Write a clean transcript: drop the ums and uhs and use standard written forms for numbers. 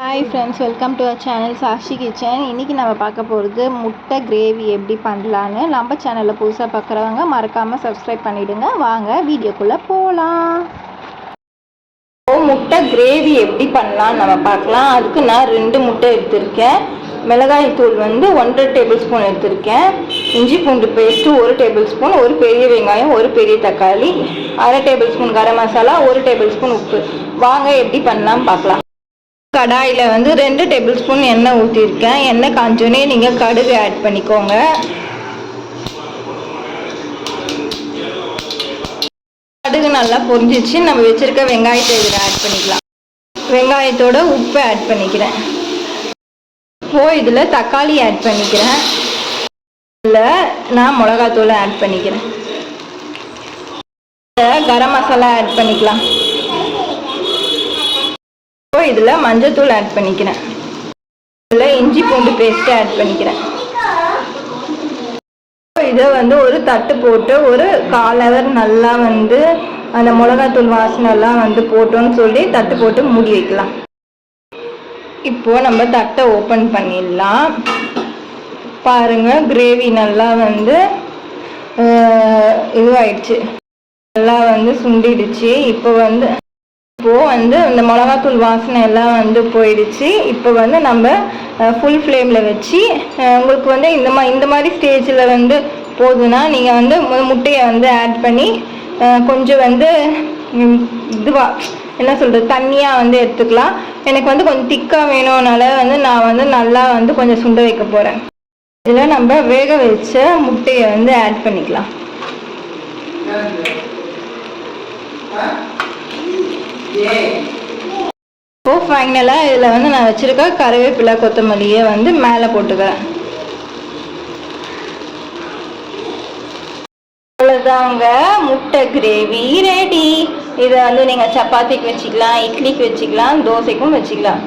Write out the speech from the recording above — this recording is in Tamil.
Hi friends, welcome to our channel Sashi kitchen. இன்றைக்கி நம்ம பார்க்க போகிறது முட்டை கிரேவி எப்படி பண்ணலான்னு. நம்ம சேனலில் புதுசாக பார்க்குறவங்க மறக்காமல் சப்ஸ்கிரைப் பண்ணிவிடுங்க. வாங்க வீடியோக்குள்ளே போகலாம். முட்டை கிரேவி எப்படி பண்ணலான்னு நம்ம பார்க்கலாம். அதுக்கு நான் 2 முட்டை எடுத்திருக்கேன். மிளகாய் தூள் 1.5 டேபிள் ஸ்பூன் எடுத்திருக்கேன். இஞ்சி பூண்டு பேஸ்ட்டு 1 டேபிள் ஸ்பூன், ஒரு பெரிய வெங்காயம், ஒரு பெரிய தக்காளி, 1/2 table spoon garam masala, 1 table spoon உப்பு. வாங்க எப்படி பண்ணலான்னு பார்க்கலாம். கடாயில் 2 டேபிள் ஸ்பூன் எண்ணெய் ஊற்றிருக்கேன். எண்ணெய் காஞ்சோடனே நீங்கள் கடுகு ஆட் பண்ணிக்கோங்க. கடுகு நல்லா பொரிஞ்சிச்சு. நம்ம வச்சுருக்க வெங்காயத்தை இதில் ஆட் பண்ணிக்கலாம். வெங்காயத்தோட உப்பு ஆட் பண்ணிக்கிறேன். இப்போது இதில் தக்காளி ஆட் பண்ணிக்கிறேன். இதில் நான் மிளகாத்தூளை ஆட் பண்ணிக்கிறேன். கரம் மசாலா ஆட் பண்ணிக்கலாம். இதில் மஞ்சத்தூள் ஆட் பண்ணிக்கிறேன். இதில் இஞ்சி பூண்டு பேஸ்ட்டு ஆட் பண்ணிக்கிறேன். இதை ஒரு தட்டு போட்டு ஒரு 1/4 ஹவர் நல்லா அந்த மிளகாத்தூள் வாசனைலாம் போட்டோன்னு சொல்லி தட்டு போட்டு மூடி வைக்கலாம். இப்போது நம்ம தட்டை ஓப்பன் பண்ணிடலாம். பாருங்கள், கிரேவி நல்லா இதுவாயிடுச்சு, நல்லா சுண்டிடுச்சு. இப்போது இந்த மிளகாத்தூள் வாசனை எல்லாம் போயிடுச்சு. இப்போ நம்ம ஃபுல் ஃப்ளேமில் வச்சு உங்களுக்கு இந்த மாதிரி ஸ்டேஜில் போதுன்னா நீங்கள் முட்டையை ஆட் பண்ணி கொஞ்சம் இதுவாக என்ன சொல்கிறது, தண்ணியாக எடுத்துக்கலாம். எனக்கு கொஞ்சம் திக்காக வேணும்னால நான் நல்லா கொஞ்சம் சுண்ட வைக்க போகிறேன். இதில் நம்ம வேக வச்ச முட்டையை ஆட் பண்ணிக்கலாம். இப்போ ஃபைனலாக இதில் நான் வச்சுருக்க கருவேப்பிலை கொத்தமல்லியை மேலே போட்டுக்கிறேன். அவ்வளோதாங்க, முட்டை கிரேவி ரெடி. இதை நீங்கள் சப்பாத்திக்கு வச்சுக்கலாம், இட்லிக்கு வச்சுக்கலாம், தோசைக்கும் வச்சுக்கலாம்.